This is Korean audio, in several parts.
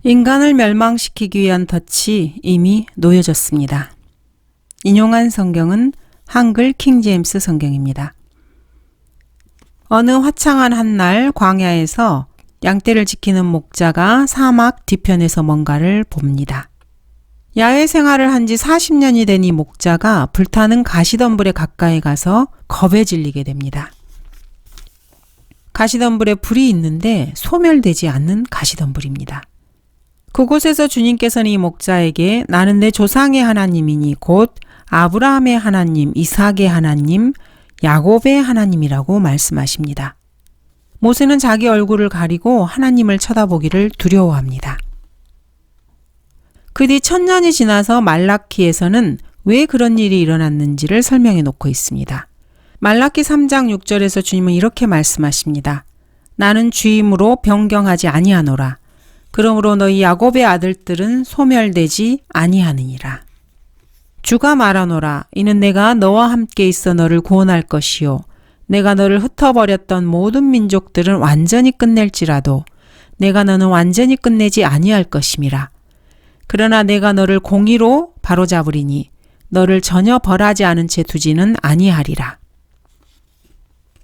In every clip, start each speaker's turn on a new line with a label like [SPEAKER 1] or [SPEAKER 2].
[SPEAKER 1] 인간을 멸망시키기 위한 덫이 이미 놓여졌습니다. 인용한 성경은 한글 킹제임스 성경입니다. 어느 화창한 한날 광야에서 양떼를 지키는 목자가 사막 뒤편에서 뭔가를 봅니다. 야외 생활을 한 지 40년이 된 이 목자가 불타는 가시덤불에 가까이 가서 겁에 질리게 됩니다. 가시덤불에 불이 있는데 소멸되지 않는 가시덤불입니다. 그곳에서 주님께서는 이 목자에게 나는 내 조상의 하나님이니 곧 아브라함의 하나님, 이삭의 하나님, 야곱의 하나님이라고 말씀하십니다. 모세는 자기 얼굴을 가리고 하나님을 쳐다보기를 두려워합니다. 그 뒤 1000년이 지나서 말라키에서는 왜 그런 일이 일어났는지를 설명해 놓고 있습니다. 말라키 3장 6절에서 주님은 이렇게 말씀하십니다. 나는 주임으로 변경하지 아니하노라. 그러므로 너희 야곱의 아들들은 소멸되지 아니하느니라. 주가 말하노라. 이는 내가 너와 함께 있어 너를 구원할 것이요. 내가 너를 흩어버렸던 모든 민족들은 완전히 끝낼지라도 내가 너는 완전히 끝내지 아니할 것임이라. 그러나 내가 너를 공의로 바로잡으리니 너를 전혀 벌하지 않은 채 두지는 아니하리라.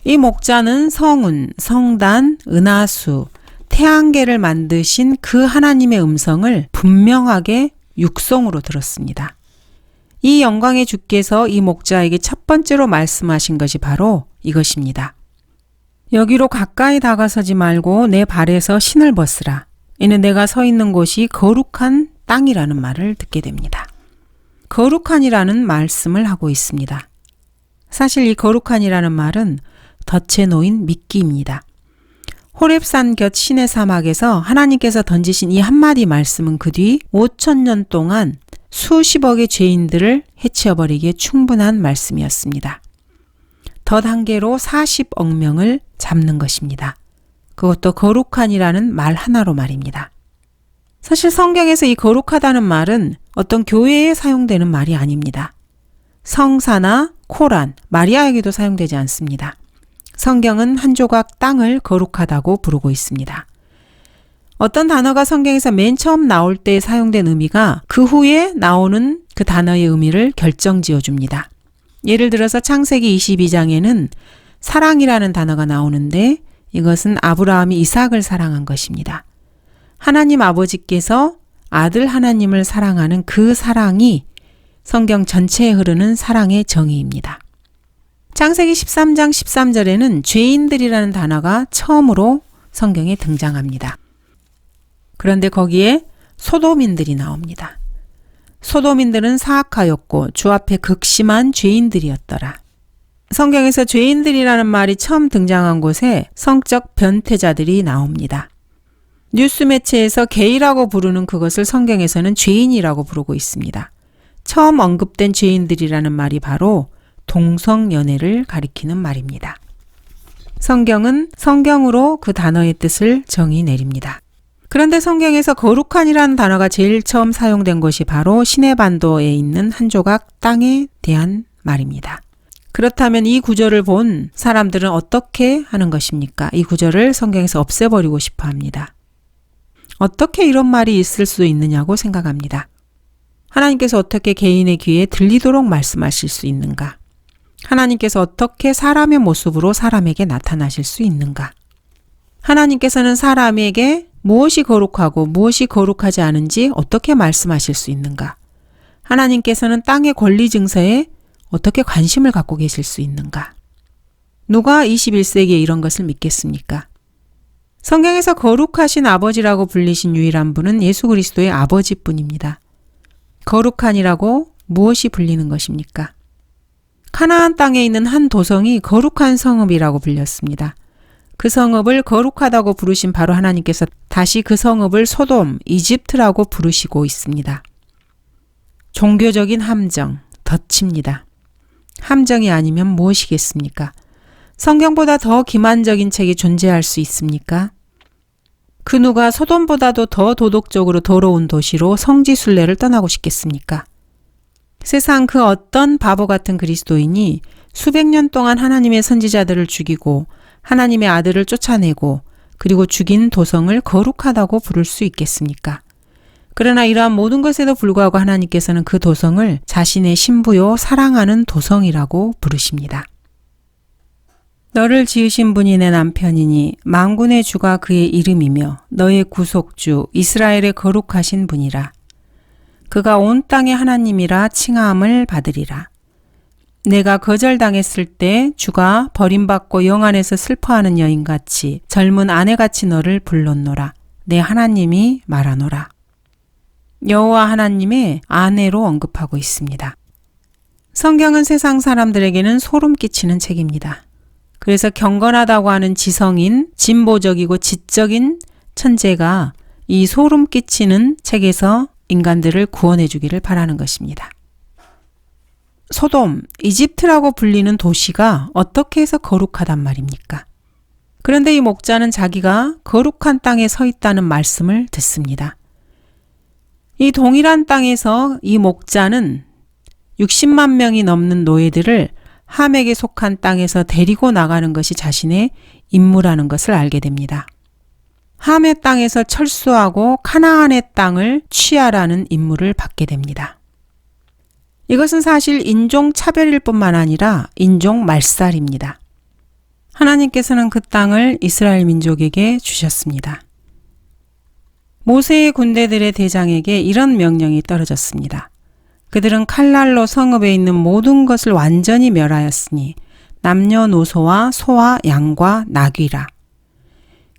[SPEAKER 1] 이 목자는 성운, 성단, 은하수, 태양계를 만드신 그 하나님의 음성을 분명하게 육성으로 들었습니다. 이 영광의 주께서 이 목자에게 첫 번째로 말씀하신 것이 바로 이것입니다. 여기로 가까이 다가서지 말고 내 발에서 신을 벗으라. 이는 내가 서 있는 곳이 거룩한 땅이라는 말을 듣게 됩니다. 거룩한이라는 말씀을 하고 있습니다. 사실 이 거룩한이라는 말은 덫에 놓인 미끼입니다. 호렙산 곁 시내 사막에서 하나님께서 던지신 이 한마디 말씀은 그 뒤 5000년 동안 수십억의 죄인들을 해치워버리기에 충분한 말씀이었습니다. 덫 한 개로 40억 명을 잡는 것입니다. 그것도 거룩한이라는 말 하나로 말입니다. 사실 성경에서 이 거룩하다는 말은 어떤 교회에 사용되는 말이 아닙니다. 성사나 코란, 마리아에게도 사용되지 않습니다. 성경은 한 조각 땅을 거룩하다고 부르고 있습니다. 어떤 단어가 성경에서 맨 처음 나올 때 사용된 의미가 그 후에 나오는 그 단어의 의미를 결정지어 줍니다. 예를 들어서 창세기 22장에는 사랑이라는 단어가 나오는데 이것은 아브라함이 이삭을 사랑한 것입니다. 하나님 아버지께서 아들 하나님을 사랑하는 그 사랑이 성경 전체에 흐르는 사랑의 정의입니다. 창세기 13장 13절에는 죄인들이라는 단어가 처음으로 성경에 등장합니다. 그런데 거기에 소돔인들이 나옵니다. 소돔인들은 사악하였고 주 앞에 극심한 죄인들이었더라. 성경에서 죄인들이라는 말이 처음 등장한 곳에 성적 변태자들이 나옵니다. 뉴스 매체에서 게이라고 부르는 그것을 성경에서는 죄인이라고 부르고 있습니다. 처음 언급된 죄인들이라는 말이 바로 동성연애를 가리키는 말입니다. 성경은 성경으로 그 단어의 뜻을 정의 내립니다. 그런데 성경에서 거룩한이라는 단어가 제일 처음 사용된 것이 바로 시내반도에 있는 한 조각 땅에 대한 말입니다. 그렇다면 이 구절을 본 사람들은 어떻게 하는 것입니까? 이 구절을 성경에서 없애버리고 싶어 합니다. 어떻게 이런 말이 있을 수 있느냐고 생각합니다. 하나님께서 어떻게 개인의 귀에 들리도록 말씀하실 수 있는가? 하나님께서 어떻게 사람의 모습으로 사람에게 나타나실 수 있는가? 하나님께서는 사람에게 무엇이 거룩하고 무엇이 거룩하지 않은지 어떻게 말씀하실 수 있는가? 하나님께서는 땅의 권리 증서에 어떻게 관심을 갖고 계실 수 있는가? 누가 21세기에 이런 것을 믿겠습니까? 성경에서 거룩하신 아버지라고 불리신 유일한 분은 예수 그리스도의 아버지뿐입니다. 거룩한이라고 무엇이 불리는 것입니까? 가나안 땅에 있는 한 도성이 거룩한 성읍이라고 불렸습니다. 그 성읍을 거룩하다고 부르신 바로 하나님께서 다시 그 성읍을 소돔, 이집트라고 부르시고 있습니다. 종교적인 함정, 덫입니다. 함정이 아니면 무엇이겠습니까? 성경보다 더 기만적인 책이 존재할 수 있습니까? 그 누가 소돔보다도 더 도덕적으로 더러운 도시로 성지순례를 떠나고 싶겠습니까? 세상 그 어떤 바보 같은 그리스도인이 수백 년 동안 하나님의 선지자들을 죽이고 하나님의 아들을 쫓아내고 그리고 죽인 도성을 거룩하다고 부를 수 있겠습니까? 그러나 이러한 모든 것에도 불구하고 하나님께서는 그 도성을 자신의 신부요 사랑하는 도성이라고 부르십니다. 너를 지으신 분이 내 남편이니 만군의 주가 그의 이름이며 너의 구속주 이스라엘의 거룩하신 분이라. 그가 온 땅의 하나님이라 칭함을 받으리라. 내가 거절당했을 때 주가 버림받고 영안에서 슬퍼하는 여인같이 젊은 아내같이 너를 불렀노라. 내 하나님이 말하노라. 여호와 하나님의 아내로 언급하고 있습니다. 성경은 세상 사람들에게는 소름 끼치는 책입니다. 그래서 경건하다고 하는 지성인, 진보적이고 지적인 천재가 이 소름 끼치는 책에서 인간들을 구원해 주기를 바라는 것입니다. 소돔, 이집트라고 불리는 도시가 어떻게 해서 거룩하단 말입니까? 그런데 이 목자는 자기가 거룩한 땅에 서 있다는 말씀을 듣습니다. 이 동일한 땅에서 이 목자는 60만 명이 넘는 노예들을 함에게 속한 땅에서 데리고 나가는 것이 자신의 임무라는 것을 알게 됩니다. 함의 땅에서 철수하고 카나안의 땅을 취하라는 임무를 받게 됩니다. 이것은 사실 인종 차별일 뿐만 아니라 인종 말살입니다. 하나님께서는 그 땅을 이스라엘 민족에게 주셨습니다. 모세의 군대들의 대장에게 이런 명령이 떨어졌습니다. 그들은 칼날로 성읍에 있는 모든 것을 완전히 멸하였으니 남녀노소와 소와 양과 나귀라.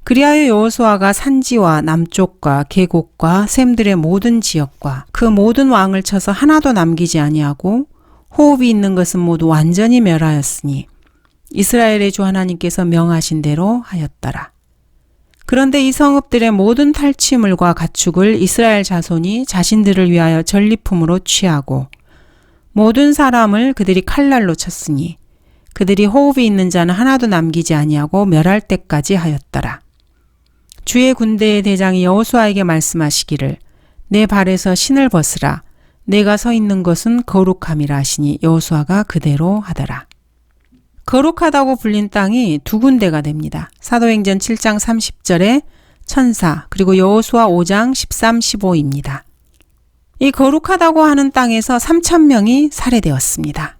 [SPEAKER 1] 그리하여 여호수아가 산지와 남쪽과 계곡과 샘들의 모든 지역과 그 모든 왕을 쳐서 하나도 남기지 아니하고 호흡이 있는 것은 모두 완전히 멸하였으니 이스라엘의 주 하나님께서 명하신 대로 하였더라. 그런데 이 성읍들의 모든 탈취물과 가축을 이스라엘 자손이 자신들을 위하여 전리품으로 취하고 모든 사람을 그들이 칼날로 쳤으니 그들이 호흡이 있는 자는 하나도 남기지 아니하고 멸할 때까지 하였더라. 주의 군대의 대장이 여호수아에게 말씀하시기를 내 발에서 신을 벗으라. 내가 서 있는 것은 거룩함이라 하시니 여호수아가 그대로 하더라. 거룩하다고 불린 땅이 두 군데가 됩니다. 사도행전 7장 30절에 천사 그리고 여호수아 5장 13, 15입니다. 이 거룩하다고 하는 땅에서 3,000명이 살해되었습니다.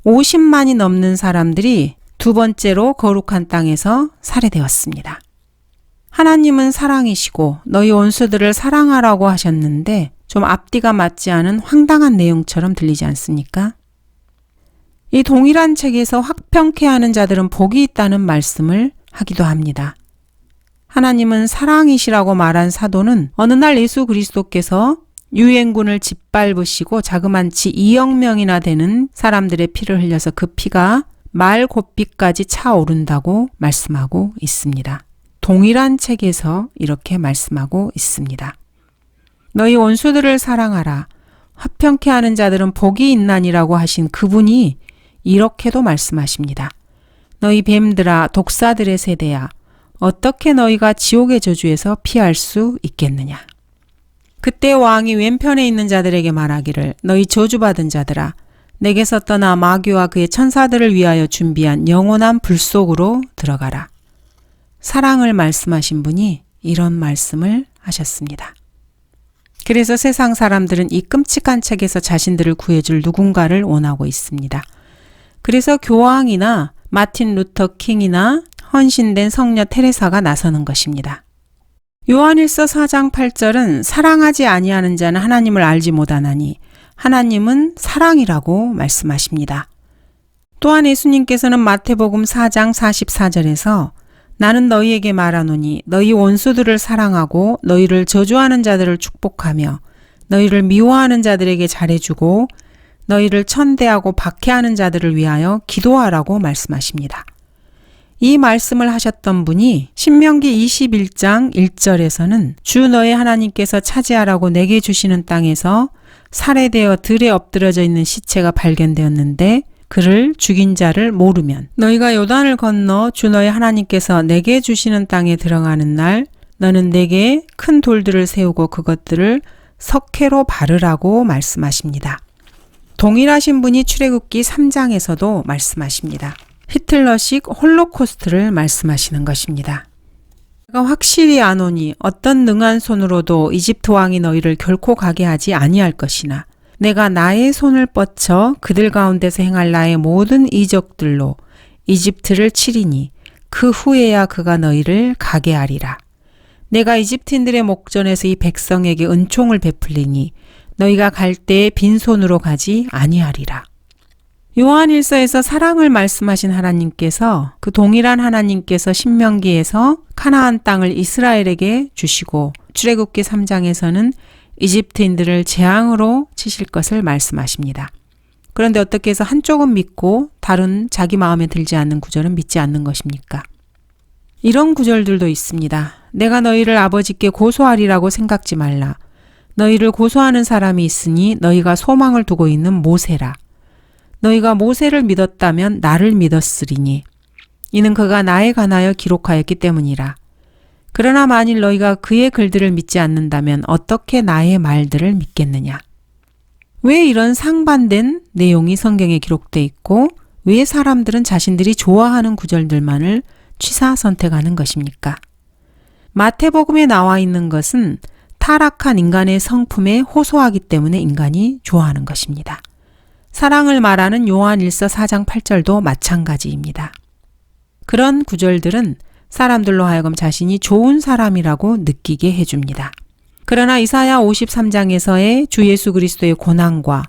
[SPEAKER 1] 50만이 넘는 사람들이 두 번째로 거룩한 땅에서 살해되었습니다. 하나님은 사랑이시고 너희 원수들을 사랑하라고 하셨는데 좀 앞뒤가 맞지 않은 황당한 내용처럼 들리지 않습니까? 이 동일한 책에서 확평케 하는 자들은 복이 있다는 말씀을 하기도 합니다. 하나님은 사랑이시라고 말한 사도는 어느 날 예수 그리스도께서 유엔군을 짓밟으시고 자그만치 2억 명이나 되는 사람들의 피를 흘려서 그 피가 말 곱비까지 차오른다고 말씀하고 있습니다. 동일한 책에서 이렇게 말씀하고 있습니다. 너희 원수들을 사랑하라. 화평케 하는 자들은 복이 있나니라고 하신 그분이 이렇게도 말씀하십니다. 너희 뱀들아 독사들의 세대야 어떻게 너희가 지옥의 저주에서 피할 수 있겠느냐. 그때 왕이 왼편에 있는 자들에게 말하기를 너희 저주받은 자들아 내게서 떠나 마귀와 그의 천사들을 위하여 준비한 영원한 불 속으로 들어가라. 사랑을 말씀하신 분이 이런 말씀을 하셨습니다. 그래서 세상 사람들은 이 끔찍한 책에서 자신들을 구해줄 누군가를 원하고 있습니다. 그래서 교황이나 마틴 루터 킹이나 헌신된 성녀 테레사가 나서는 것입니다. 요한일서 4장 8절은 사랑하지 아니하는 자는 하나님을 알지 못하나니 하나님은 사랑이라고 말씀하십니다. 또한 예수님께서는 마태복음 4장 44절에서 나는 너희에게 말하노니 너희 원수들을 사랑하고 너희를 저주하는 자들을 축복하며 너희를 미워하는 자들에게 잘해주고 너희를 천대하고 박해하는 자들을 위하여 기도하라고 말씀하십니다. 이 말씀을 하셨던 분이 신명기 21장 1절에서는 주 너의 하나님께서 차지하라고 내게 주시는 땅에서 살해되어 들에 엎드려져 있는 시체가 발견되었는데 그를 죽인 자를 모르면 너희가 요단을 건너 주 너의 하나님께서 내게 주시는 땅에 들어가는 날 너는 내게 큰 돌들을 세우고 그것들을 석회로 바르라고 말씀하십니다. 동일하신 분이 출애굽기 3장에서도 말씀하십니다. 히틀러식 홀로코스트를 말씀하시는 것입니다. 내가 확실히 아노니 어떤 능한 손으로도 이집트 왕이 너희를 결코 가게 하지 아니할 것이나 내가 나의 손을 뻗쳐 그들 가운데서 행할 나의 모든 이적들로 이집트를 치리니 그 후에야 그가 너희를 가게 하리라. 내가 이집트인들의 목전에서 이 백성에게 은총을 베풀리니 너희가 갈 때에 빈손으로 가지 아니하리라. 요한일서에서 사랑을 말씀하신 하나님께서 그 동일한 하나님께서 신명기에서 가나안 땅을 이스라엘에게 주시고 출애굽기 3장에서는 이집트인들을 재앙으로 치실 것을 말씀하십니다. 그런데 어떻게 해서 한쪽은 믿고 다른 자기 마음에 들지 않는 구절은 믿지 않는 것입니까? 이런 구절들도 있습니다. 내가 너희를 아버지께 고소하리라고 생각지 말라. 너희를 고소하는 사람이 있으니 너희가 소망을 두고 있는 모세라. 너희가 모세를 믿었다면 나를 믿었으리니 이는 그가 나에 관하여 기록하였기 때문이라. 그러나 만일 너희가 그의 글들을 믿지 않는다면 어떻게 나의 말들을 믿겠느냐? 왜 이런 상반된 내용이 성경에 기록되어 있고 왜 사람들은 자신들이 좋아하는 구절들만을 취사 선택하는 것입니까? 마태복음에 나와 있는 것은 타락한 인간의 성품에 호소하기 때문에 인간이 좋아하는 것입니다. 사랑을 말하는 요한일서 4장 8절도 마찬가지입니다. 그런 구절들은 사람들로 하여금 자신이 좋은 사람이라고 느끼게 해줍니다. 그러나 이사야 53장에서의 주 예수 그리스도의 고난과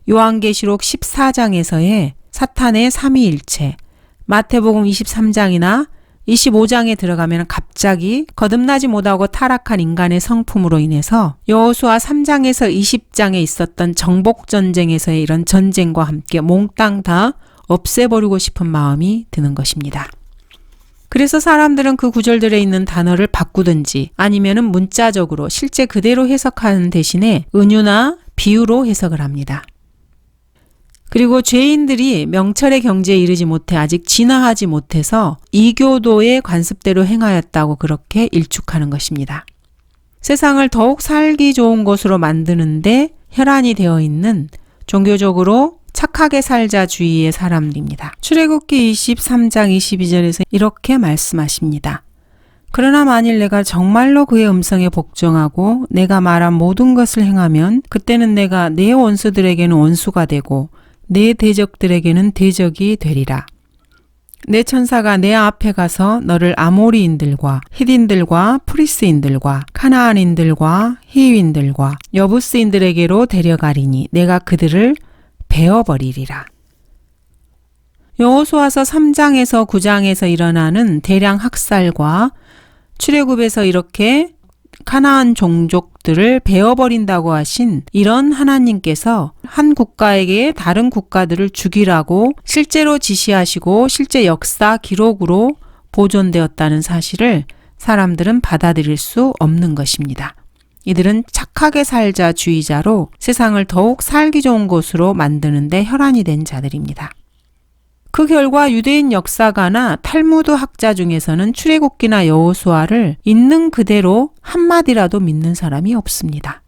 [SPEAKER 1] 요한계시록 14장에서의 사탄의 삼위일체, 마태복음 23장이나 25장에 들어가면 갑자기 거듭나지 못하고 타락한 인간의 성품으로 인해서 여호수아 3장에서 20장에 있었던 정복전쟁에서의 이런 전쟁과 함께 몽땅 다 없애버리고 싶은 마음이 드는 것입니다. 그래서 사람들은 그 구절들에 있는 단어를 바꾸든지 아니면은 문자적으로 실제 그대로 해석하는 대신에 은유나 비유로 해석을 합니다. 그리고 죄인들이 명철의 경지에 이르지 못해 아직 진화하지 못해서 이교도의 관습대로 행하였다고 그렇게 일축하는 것입니다. 세상을 더욱 살기 좋은 곳으로 만드는데 혈안이 되어 있는 종교적으로 착하게 살자 주의의 사람들입니다. 출애굽기 23장 22절에서 이렇게 말씀하십니다. 그러나 만일 내가 정말로 그의 음성에 복종하고 내가 말한 모든 것을 행하면 그때는 내가 내 원수들에게는 원수가 되고 내 대적들에게는 대적이 되리라. 내 천사가 내 앞에 가서 너를 아모리인들과 히딘들과 프리스인들과 카나안인들과 히위인들과 여부스인들에게로 데려가리니 내가 그들을 베어버리리라. 여호수아서 3장에서 9장에서 일어나는 대량 학살과 출애굽에서 이렇게 가나안 종족들을 베어버린다고 하신 이런 하나님께서 한 국가에게 다른 국가들을 죽이라고 실제로 지시하시고 실제 역사 기록으로 보존되었다는 사실을 사람들은 받아들일 수 없는 것입니다. 이들은 착하게 살자 주의자로 세상을 더욱 살기 좋은 곳으로 만드는데 혈안이 된 자들입니다. 그 결과 유대인 역사가나 탈무드 학자 중에서는 출애굽기나 여호수아를 있는 그대로 한마디라도 믿는 사람이 없습니다.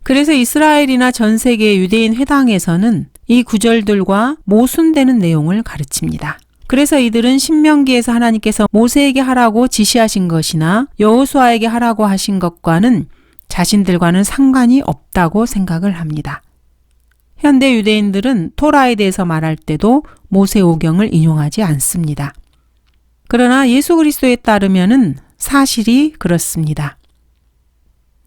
[SPEAKER 1] 그래서 이스라엘이나 전 세계 유대인 회당에서는 이 구절들과 모순되는 내용을 가르칩니다. 그래서 이들은 신명기에서 하나님께서 모세에게 하라고 지시하신 것이나 여호수아에게 하라고 하신 것과는 자신들과는 상관이 없다고 생각을 합니다. 현대 유대인들은 토라에 대해서 말할 때도 모세오경을 인용하지 않습니다. 그러나 예수 그리스도에 따르면은 사실이 그렇습니다.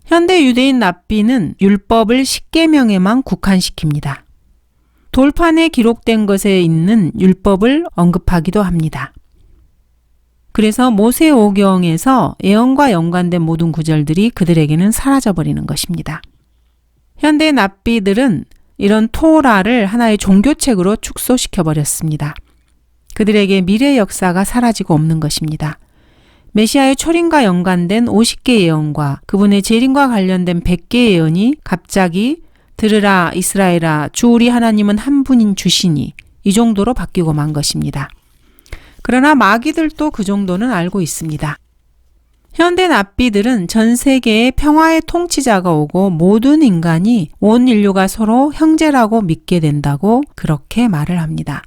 [SPEAKER 1] 현대 유대인 랍비는 율법을 10계명에만 국한시킵니다. 돌판에 기록된 것에 있는 율법을 언급하기도 합니다. 그래서 모세오경에서 예언과 연관된 모든 구절들이 그들에게는 사라져버리는 것입니다. 현대 랍비들은 이런 토라를 하나의 종교책으로 축소시켜버렸습니다. 그들에게 미래 역사가 사라지고 없는 것입니다. 메시아의 초림과 연관된 50개 예언과 그분의 재림과 관련된 100개 예언이 갑자기 들으라 이스라엘아 주 우리 하나님은 한 분인 주시니 이 정도로 바뀌고 만 것입니다. 그러나 마귀들도 그 정도는 알고 있습니다. 현대 납비들은 전 세계에 평화의 통치자가 오고 모든 인간이 온 인류가 서로 형제라고 믿게 된다고 그렇게 말을 합니다.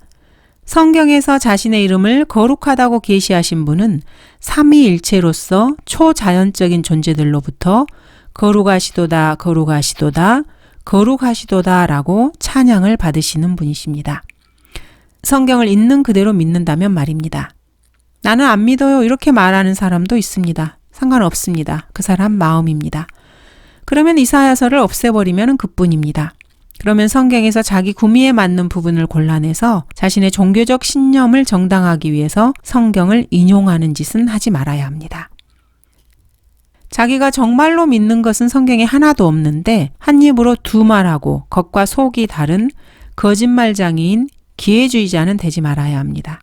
[SPEAKER 1] 성경에서 자신의 이름을 거룩하다고 계시하신 분은 삼위일체로서 초자연적인 존재들로부터 거룩하시도다, 거룩하시도다, 거룩하시도다 라고 찬양을 받으시는 분이십니다. 성경을 있는 그대로 믿는다면 말입니다. 나는 안 믿어요 이렇게 말하는 사람도 있습니다. 상관없습니다. 그 사람 마음입니다. 그러면 이사야서를 없애버리면 그뿐입니다. 그러면 성경에서 자기 구미에 맞는 부분을 골라내서 자신의 종교적 신념을 정당하기 위해서 성경을 인용하는 짓은 하지 말아야 합니다. 자기가 정말로 믿는 것은 성경에 하나도 없는데 한 입으로 두 말하고 겉과 속이 다른 거짓말장애인 기회주의자는 되지 말아야 합니다.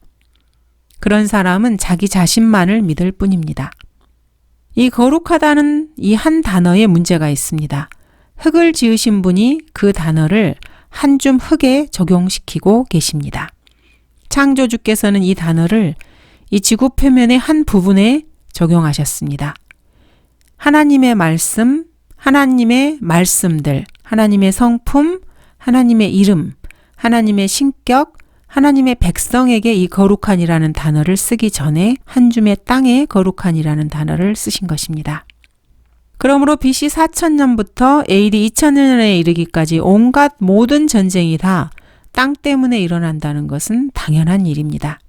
[SPEAKER 1] 그런 사람은 자기 자신만을 믿을 뿐입니다. 이 거룩하다는 이 한 단어에 문제가 있습니다. 흙을 지으신 분이 그 단어를 한 줌 흙에 적용시키고 계십니다. 창조주께서는 이 단어를 이 지구 표면의 한 부분에 적용하셨습니다. 하나님의 말씀, 하나님의 말씀들, 하나님의 성품, 하나님의 이름, 하나님의 신격, 하나님의 백성에게 이 거룩한이라는 단어를 쓰기 전에 한 줌의 땅에 거룩한이라는 단어를 쓰신 것입니다. 그러므로 BC 4000년부터 AD 2000년에 이르기까지 온갖 모든 전쟁이 다 땅 때문에 일어난다는 것은 당연한 일입니다.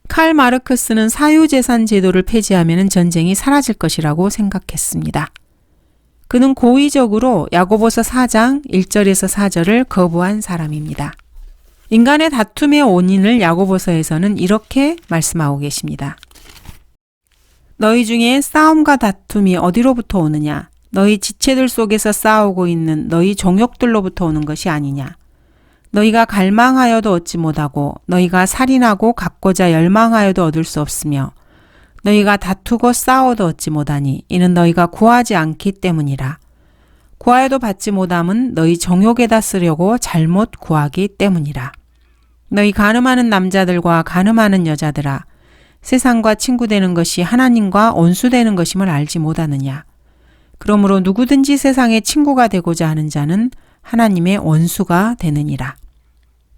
[SPEAKER 1] 칼 마르크스는 사유재산 제도를 폐지하면 전쟁이 사라질 것이라고 생각했습니다. 그는 고의적으로 야고보서 4장 1절에서 4절을 거부한 사람입니다. 인간의 다툼의 원인을 야고보서에서는 이렇게 말씀하고 계십니다. 너희 중에 싸움과 다툼이 어디로부터 오느냐? 너희 지체들 속에서 싸우고 있는 너희 종욕들로부터 오는 것이 아니냐? 너희가 갈망하여도 얻지 못하고 너희가 살인하고 갖고자 열망하여도 얻을 수 없으며 너희가 다투고 싸워도 얻지 못하니 이는 너희가 구하지 않기 때문이라. 구하여도 받지 못함은 너희 정욕에다 쓰려고 잘못 구하기 때문이라. 너희 간음하는 남자들과 간음하는 여자들아, 세상과 친구되는 것이 하나님과 원수되는 것임을 알지 못하느냐. 그러므로 누구든지 세상의 친구가 되고자 하는 자는 하나님의 원수가 되느니라.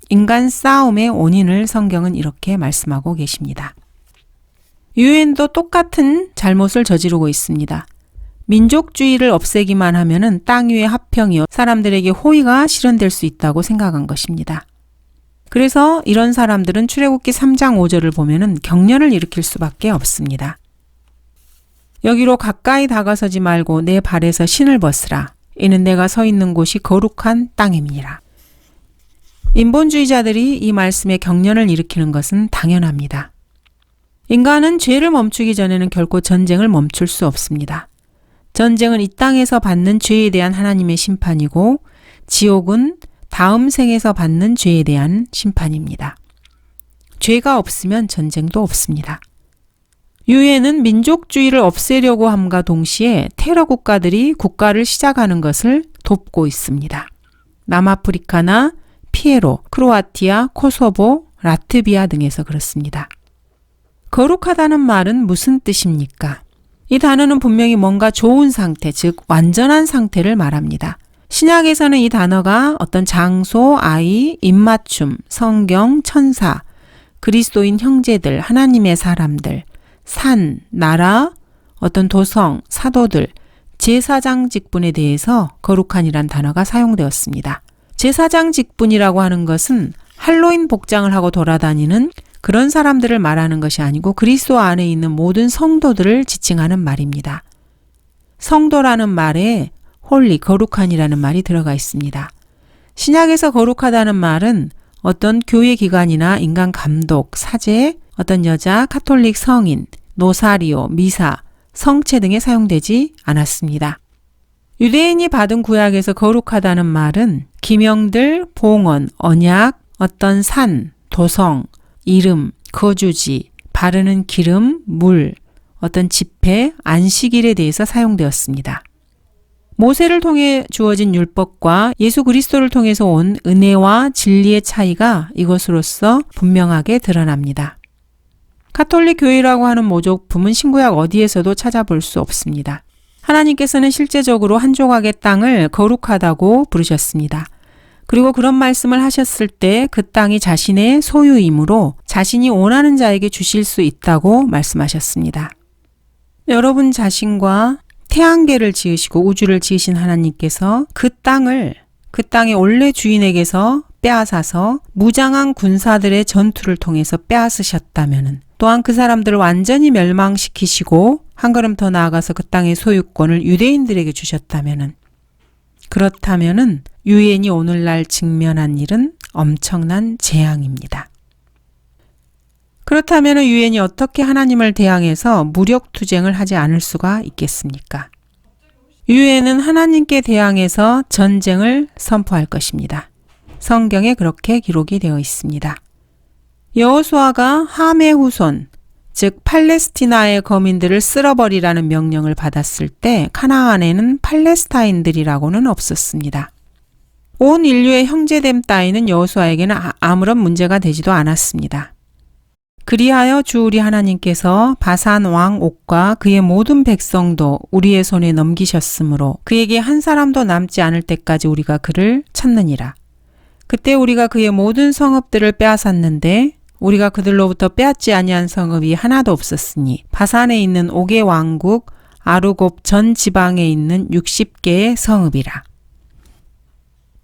[SPEAKER 1] 인간 싸움의 원인을 성경은 이렇게 말씀하고 계십니다. 유엔도 똑같은 잘못을 저지르고 있습니다. 민족주의를 없애기만 하면은 땅 위의 화평이요 사람들에게 호의가 실현될 수 있다고 생각한 것입니다. 그래서 이런 사람들은 출애굽기 3장 5절을 보면은 경련을 일으킬 수밖에 없습니다. 여기로 가까이 다가서지 말고 내 발에서 신을 벗으라. 이는 내가 서 있는 곳이 거룩한 땅임이니라. 인본주의자들이 이 말씀에 경련을 일으키는 것은 당연합니다. 인간은 죄를 멈추기 전에는 결코 전쟁을 멈출 수 없습니다. 전쟁은 이 땅에서 받는 죄에 대한 하나님의 심판이고 지옥은 다음 생에서 받는 죄에 대한 심판입니다. 죄가 없으면 전쟁도 없습니다. 유엔은 민족주의를 없애려고 함과 동시에 테러 국가들이 국가를 시작하는 것을 돕고 있습니다. 남아프리카나 피에로, 크로아티아, 코소보, 라트비아 등에서 그렇습니다. 거룩하다는 말은 무슨 뜻입니까? 이 단어는 분명히 뭔가 좋은 상태, 즉 완전한 상태를 말합니다. 신약에서는 이 단어가 어떤 장소, 아이, 입맞춤, 성경, 천사, 그리스도인 형제들, 하나님의 사람들, 산, 나라, 어떤 도성, 사도들, 제사장 직분에 대해서 거룩한이란 단어가 사용되었습니다. 제사장 직분이라고 하는 것은 할로윈 복장을 하고 돌아다니는 그런 사람들을 말하는 것이 아니고 그리스도 안에 있는 모든 성도들을 지칭하는 말입니다. 성도라는 말에 홀리, 거룩한이라는 말이 들어가 있습니다. 신약에서 거룩하다는 말은 어떤 교회 기관이나 인간 감독, 사제, 어떤 여자, 카톨릭 성인, 노사리오, 미사, 성체 등에 사용되지 않았습니다. 유대인이 받은 구약에서 거룩하다는 말은 기명들, 봉헌, 언약, 어떤 산, 도성, 이름, 거주지, 바르는 기름, 물, 어떤 집회, 안식일에 대해서 사용되었습니다. 모세를 통해 주어진 율법과 예수 그리스도를 통해서 온 은혜와 진리의 차이가 이것으로서 분명하게 드러납니다. 가톨릭 교회라고 하는 모조품은 신구약 어디에서도 찾아볼 수 없습니다. 하나님께서는 실제적으로 한 조각의 땅을 거룩하다고 부르셨습니다. 그리고 그런 말씀을 하셨을 때 그 땅이 자신의 소유이므로 자신이 원하는 자에게 주실 수 있다고 말씀하셨습니다. 여러분 자신과 태양계를 지으시고 우주를 지으신 하나님께서 그 땅의 원래 주인에게서 빼앗아서 무장한 군사들의 전투를 통해서 빼앗으셨다면, 또한 그 사람들을 완전히 멸망시키시고 한 걸음 더 나아가서 그 땅의 소유권을 유대인들에게 주셨다면, 그렇다면 유엔이 오늘날 직면한 일은 엄청난 재앙입니다. 그렇다면 유엔이 어떻게 하나님을 대항해서 무력투쟁을 하지 않을 수가 있겠습니까? 유엔은 하나님께 대항해서 전쟁을 선포할 것입니다. 성경에 그렇게 기록이 되어 있습니다. 여호수아가 함의 후손, 즉 팔레스티나의 거민들을 쓸어버리라는 명령을 받았을 때 카나안에는 팔레스타인들이라고는 없었습니다. 온 인류의 형제됨 따위는 여호수아에게는 아무런 문제가 되지도 않았습니다. 그리하여 주 우리 하나님께서 바산 왕 옥과 그의 모든 백성도 우리의 손에 넘기셨으므로 그에게 한 사람도 남지 않을 때까지 우리가 그를 찾느니라. 그때 우리가 그의 모든 성읍들을 빼앗았는데 우리가 그들로부터 빼앗지 아니한 성읍이 하나도 없었으니 바산에 있는 옥의 왕국 아르곱 전 지방에 있는 60개의 성읍이라.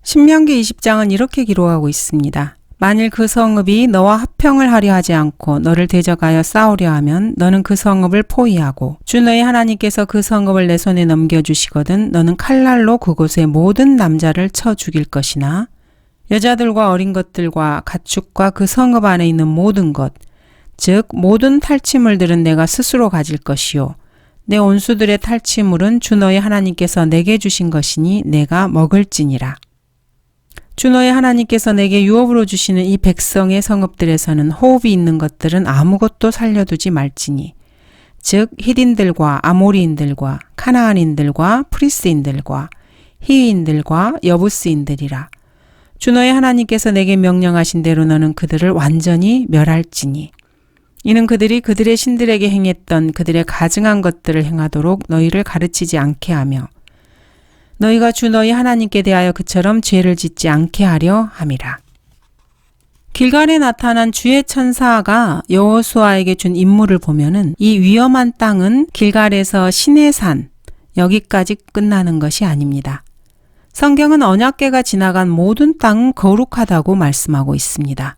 [SPEAKER 1] 신명기 20장은 이렇게 기록하고 있습니다. 만일 그 성읍이 너와 합평을 하려 하지 않고 너를 대적하여 싸우려 하면 너는 그 성읍을 포위하고 주 너의 하나님께서 그 성읍을 내 손에 넘겨주시거든 너는 칼날로 그곳의 모든 남자를 쳐 죽일 것이나 여자들과 어린 것들과 가축과 그 성읍 안에 있는 모든 것, 즉 모든 탈취물들은 내가 스스로 가질 것이요 내 온수들의 탈취물은 주 너의 하나님께서 내게 주신 것이니 내가 먹을지니라. 주 너의 하나님께서 내게 유업으로 주시는 이 백성의 성읍들에서는 호흡이 있는 것들은 아무것도 살려두지 말지니 즉 히딘들과 아모리인들과 카나안인들과 프리스인들과 히위인들과 여부스인들이라. 주 너의 하나님께서 내게 명령하신 대로 너는 그들을 완전히 멸할지니 이는 그들이 그들의 신들에게 행했던 그들의 가증한 것들을 행하도록 너희를 가르치지 않게 하며 너희가 주 너희 하나님께 대하여 그처럼 죄를 짓지 않게 하려 함이라. 길갈에 나타난 주의 천사가 여호수아에게 준 임무를 보면은 이 위험한 땅은 길갈에서 시내산 여기까지 끝나는 것이 아닙니다. 성경은 언약궤가 지나간 모든 땅은 거룩하다고 말씀하고 있습니다.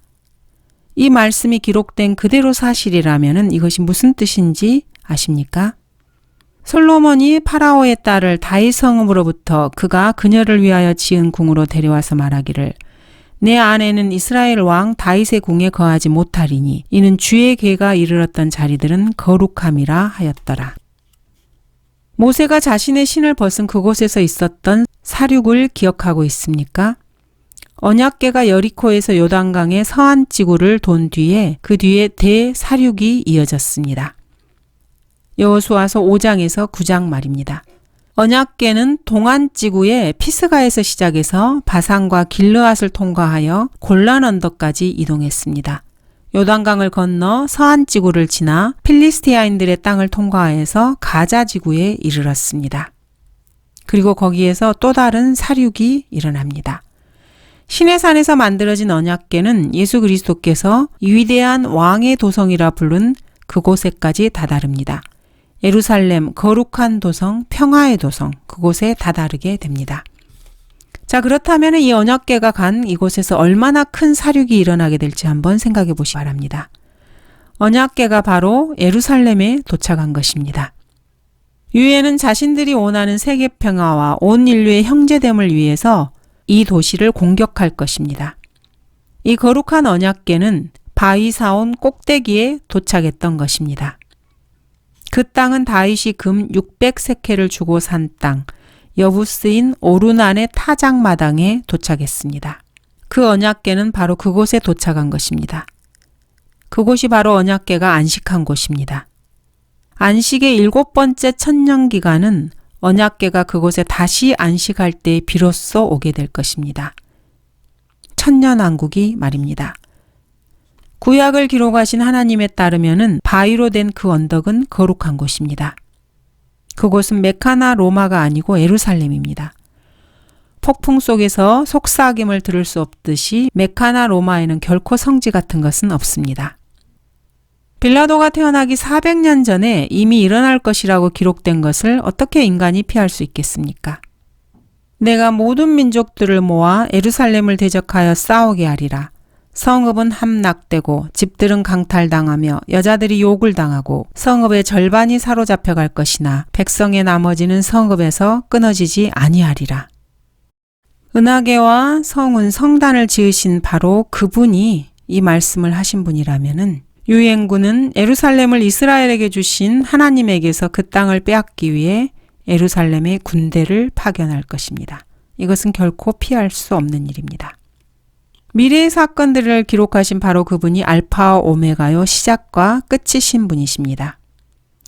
[SPEAKER 1] 이 말씀이 기록된 그대로 사실이라면 이것이 무슨 뜻인지 아십니까? 솔로몬이 파라오의 딸을 다윗 성읍으로부터 그가 그녀를 위하여 지은 궁으로 데려와서 말하기를 내 아내는 이스라엘 왕 다윗의 궁에 거하지 못하리니 이는 주의 궤가 이르렀던 자리들은 거룩함이라 하였더라. 모세가 자신의 신을 벗은 그곳에서 있었던 사륙을 기억하고 있습니까? 언약궤가 여리코에서 요단강의 서안 지구를 돈 뒤에 그 뒤에 대사륙이 이어졌습니다. 여호수아서 5장에서 9장 말입니다. 언약궤는 동안 지구의 피스가에서 시작해서 바산과 길르앗을 통과하여 골란 언덕까지 이동했습니다. 요단강을 건너 서안 지구를 지나 필리스티아인들의 땅을 통과해서 가자 지구에 이르렀습니다. 그리고 거기에서 또 다른 사륙이 일어납니다. 시내산에서 만들어진 언약궤는 예수 그리스도께서 위대한 왕의 도성이라 부른 그곳에까지 다다릅니다. 예루살렘 거룩한 도성, 평화의 도성, 그곳에 다다르게 됩니다. 자, 그렇다면 이 언약궤가 간 이곳에서 얼마나 큰 사륙이 일어나게 될지 한번 생각해 보시기 바랍니다. 언약궤가 바로 예루살렘에 도착한 것입니다. 유엔은 자신들이 원하는 세계 평화와 온 인류의 형제됨을 위해서 이 도시를 공격할 것입니다. 이 거룩한 언약궤는 바위사온 꼭대기에 도착했던 것입니다. 그 땅은 다윗이 금 600세켈을 주고 산 땅, 여부스인 오르난의 타작마당에 도착했습니다. 그 언약궤는 바로 그곳에 도착한 것입니다. 그곳이 바로 언약궤가 안식한 곳입니다. 안식의 7번째 천년기간은 언약궤가 그곳에 다시 안식할 때 비로소 오게 될 것입니다. 천년왕국이 말입니다. 구약을 기록하신 하나님에 따르면은 바위로 된 그 언덕은 거룩한 곳입니다. 그곳은 메카나 로마가 아니고 예루살렘입니다. 폭풍 속에서 속삭임을 들을 수 없듯이 메카나 로마에는 결코 성지 같은 것은 없습니다. 빌라도가 태어나기 400년 전에 이미 일어날 것이라고 기록된 것을 어떻게 인간이 피할 수 있겠습니까? 내가 모든 민족들을 모아 예루살렘을 대적하여 싸우게 하리라. 성읍은 함락되고 집들은 강탈당하며 여자들이 욕을 당하고 성읍의 절반이 사로잡혀 갈 것이나 백성의 나머지는 성읍에서 끊어지지 아니하리라. 은하계와 성은 성단을 지으신 바로 그분이 이 말씀을 하신 분이라면은 유엔군은 예루살렘을 이스라엘에게 주신 하나님에게서 그 땅을 빼앗기 위해 예루살렘에 군대를 파견할 것입니다. 이것은 결코 피할 수 없는 일입니다. 미래의 사건들을 기록하신 바로 그분이 알파와 오메가요 시작과 끝이신 분이십니다.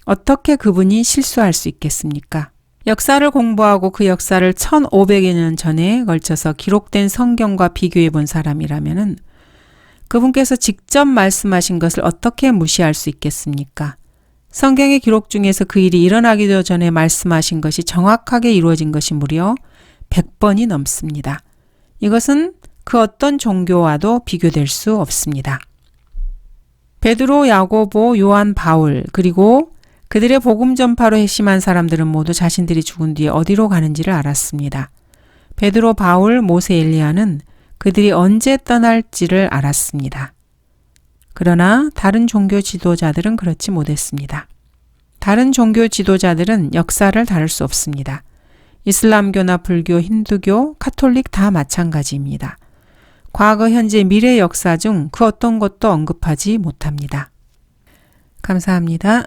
[SPEAKER 1] 어떻게 그분이 실수할 수 있겠습니까? 역사를 공부하고 그 역사를 1500여 년 전에 걸쳐서 기록된 성경과 비교해 본 사람이라면은 그분께서 직접 말씀하신 것을 어떻게 무시할 수 있겠습니까? 성경의 기록 중에서 그 일이 일어나기도 전에 말씀하신 것이 정확하게 이루어진 것이 무려 100번이 넘습니다. 이것은 그 어떤 종교와도 비교될 수 없습니다. 베드로, 야고보, 요한, 바울 그리고 그들의 복음 전파로 핵심한 사람들은 모두 자신들이 죽은 뒤에 어디로 가는지를 알았습니다. 베드로, 바울, 모세, 엘리야는 그들이 언제 떠날지를 알았습니다. 그러나 다른 종교 지도자들은 그렇지 못했습니다. 다른 종교 지도자들은 역사를 다룰 수 없습니다. 이슬람교나 불교, 힌두교, 카톨릭 다 마찬가지입니다. 과거, 현재, 미래 역사 중 그 어떤 것도 언급하지 못합니다. 감사합니다.